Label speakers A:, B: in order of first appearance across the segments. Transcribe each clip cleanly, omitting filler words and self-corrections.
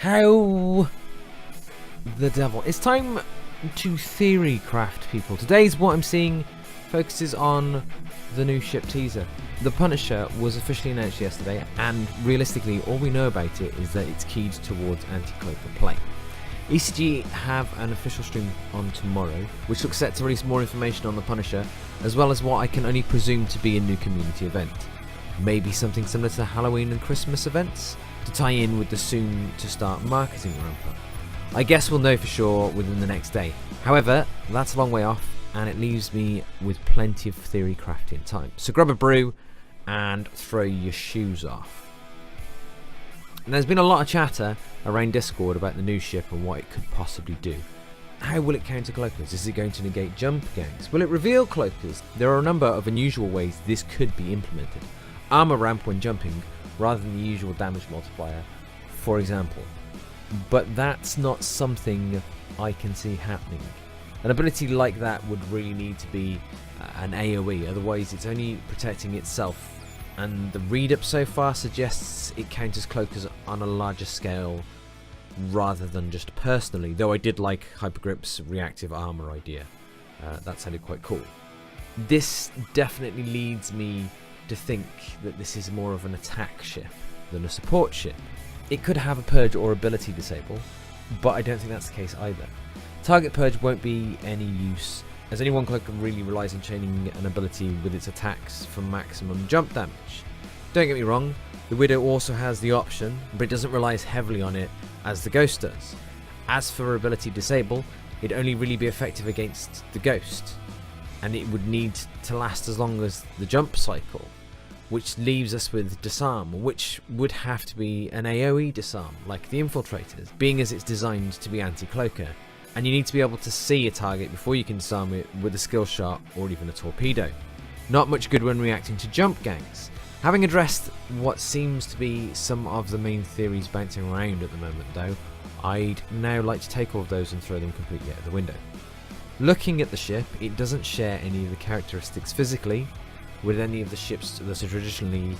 A: How the devil. It's time to theory craft, people. Today's what I'm seeing focuses on the new ship teaser. The Punisher was officially announced yesterday, and realistically all we know about it is that it's keyed towards anti-cloaker play. ECG have an official stream on tomorrow, which looks set to release more information on the Punisher, as well as what I can only presume to be a new community event. Maybe something similar to the Halloween and Christmas events, to tie in with the soon to start marketing ramp up. I guess we'll know for sure within the next day. However, that's a long way off, and it leaves me with plenty of theory crafting time. So grab a brew and throw your shoes off. And there's been a lot of chatter around Discord about the new ship and what it could possibly do. How will it counter cloakers? Is it going to negate jump gangs? Will it reveal cloakers? There are a number of unusual ways this could be implemented. Armor ramp when jumping, rather than the usual damage multiplier, for example. But that's not something I can see happening. An ability like that would really need to be an AoE, otherwise it's only protecting itself. And the read-up so far suggests it counters cloakers on a larger scale rather than just personally, though I did like Hypergrip's reactive armor idea. That sounded quite cool. This definitely leads me to think that this is more of an attack ship than a support ship. It could have a purge or ability disable, but I don't think that's the case either. Target purge won't be any use, as any one cloaker really relies on chaining an ability with its attacks for maximum jump damage. Don't get me wrong, the Widow also has the option, but it doesn't rely as heavily on it as the Ghost does. As for ability disable, it'd only really be effective against the Ghost, and it would need to last as long as the jump cycle, which leaves us with disarm, which would have to be an AoE disarm, like the Infiltrators, being as it's designed to be anti-cloaker, and you need to be able to see a target before you can disarm it with a skill shot or even a torpedo. Not much good when reacting to jump gangs. Having addressed what seems to be some of the main theories bouncing around at the moment though, I'd now like to take all of those and throw them completely out the window. Looking at the ship, it doesn't share any of the characteristics physically with any of the ships that traditionally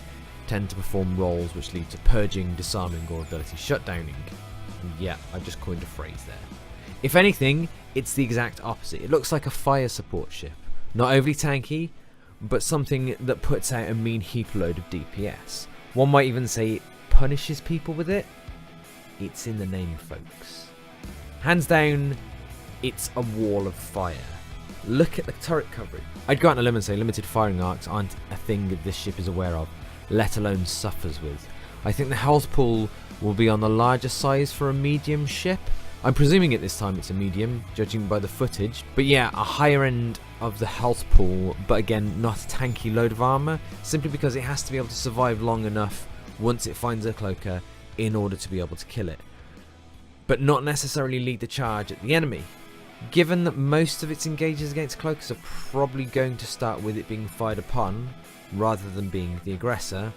A: tend to perform roles which lead to purging, disarming or ability shutdowning. And yeah, I just coined a phrase there. If anything, it's the exact opposite. It looks like a fire support ship. Not overly tanky, but something that puts out a mean heap load of DPS. One might even say it punishes people with it. It's in the name, folks. Hands down, it's a wall of fire. Look at the turret coverage. I'd go out on a limb and say limited firing arcs aren't a thing that this ship is aware of, let alone suffers with. I think the health pool will be on the larger size for a medium ship. I'm presuming at this time it's a medium, judging by the footage. But yeah, a higher end of the health pool, but again, not a tanky load of armor, simply because it has to be able to survive long enough once it finds a cloaker in order to be able to kill it. But not necessarily lead the charge at the enemy. Given that most of its engages against cloakers are probably going to start with it being fired upon, rather than being the aggressor,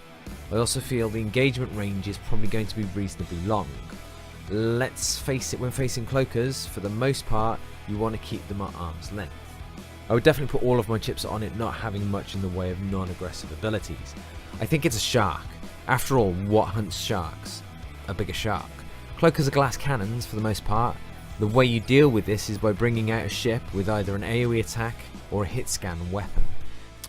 A: I also feel the engagement range is probably going to be reasonably long. Let's face it, when facing cloakers, for the most part, you want to keep them at arm's length. I would definitely put all of my chips on it not having much in the way of non-aggressive abilities. I think it's a shark. After all, what hunts sharks? A bigger shark. Cloakers are glass cannons for the most part. The way you deal with this is by bringing out a ship with either an AoE attack or a hit scan weapon.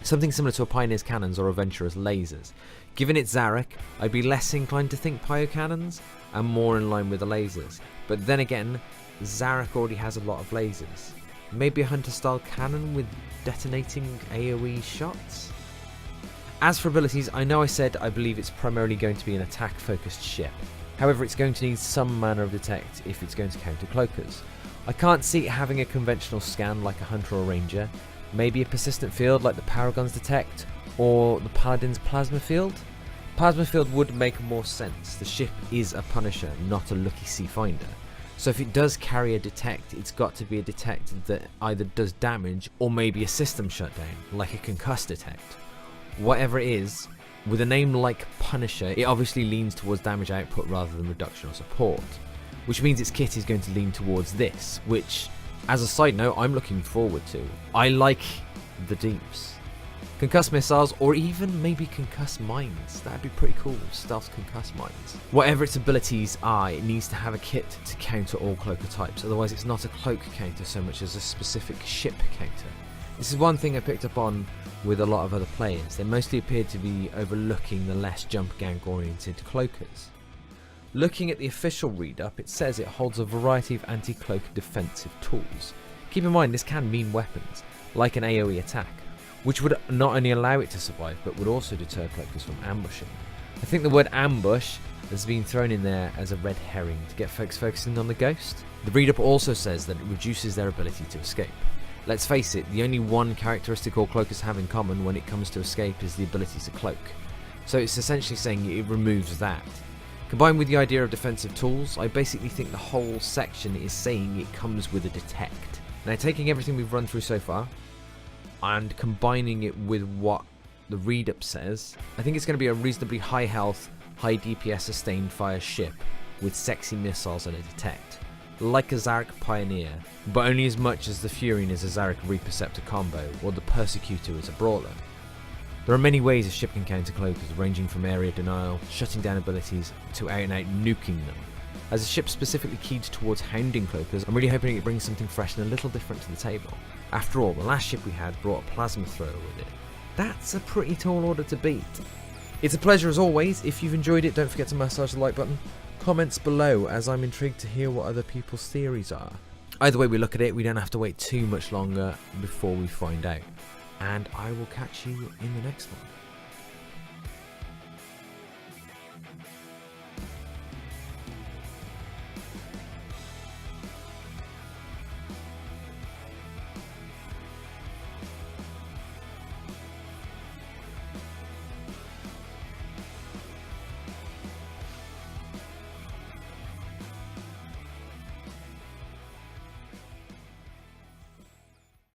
A: Something similar to a Pioneer's cannons or a Venturer's lasers. Given it's Zarek, I'd be less inclined to think Pio cannons and more in line with the lasers. But then again, Zarek already has a lot of lasers. Maybe a Hunter style cannon with detonating AoE shots? As for abilities, I know I said I believe it's primarily going to be an attack focused ship. However, it's going to need some manner of detect if it's going to counter cloakers. I can't see it having a conventional scan like a Hunter or Ranger, maybe a persistent field like the Paragon's detect, or the Paladin's plasma field. Plasma field would make more sense. The ship is a Punisher, not a Lucky Sea Finder. So if it does carry a detect, it's got to be a detect that either does damage or maybe a system shutdown, like a concuss detect. Whatever it is, with a name like Punisher, it obviously leans towards damage output rather than reduction or support, which means its kit is going to lean towards this, which, as a side note, I'm looking forward to. I like the deeps. concussed missiles, or even maybe concussed mines. That'd be pretty cool, stealth concussed mines. Whatever its abilities are, it needs to have a kit to counter all cloaker types, otherwise it's not a cloak counter so much as a specific ship counter. This is one thing I picked up on with a lot of other players. They mostly appeared to be overlooking the less jump gang oriented cloakers. Looking at the official read-up, it says it holds a variety of anti-cloak defensive tools. Keep in mind this can mean weapons, like an AoE attack, which would not only allow it to survive, but would also deter cloakers from ambushing. I think the word ambush has been thrown in there as a red herring to get folks focusing on the ghost. The read-up also says that it reduces their ability to escape. Let's face it, the only one characteristic all cloakers have in common when it comes to escape is the ability to cloak. So it's essentially saying it removes that. Combined with the idea of defensive tools, I basically think the whole section is saying it comes with a detect. Now, taking everything we've run through so far and combining it with what the read-up says, I think it's going to be a reasonably high health, high DPS sustained fire ship with sexy missiles and a detect. Like a Zarek Pioneer, but only as much as the Fury is a Zarek Reperceptor combo, or the Persecutor is a Brawler. There are many ways a ship can counter cloakers, ranging from area denial, shutting down abilities, to out and out nuking them. As a ship specifically keyed towards hounding cloakers, I'm really hoping it brings something fresh and a little different to the table. After all, the last ship we had brought a plasma thrower with it. That's a pretty tall order to beat. It's a pleasure as always. If you've enjoyed it, don't forget to massage the like button. Comments below, as I'm intrigued to hear what other people's theories are. Either way we look at it, we don't have to wait too much longer before we find out. And I will catch you in the next one.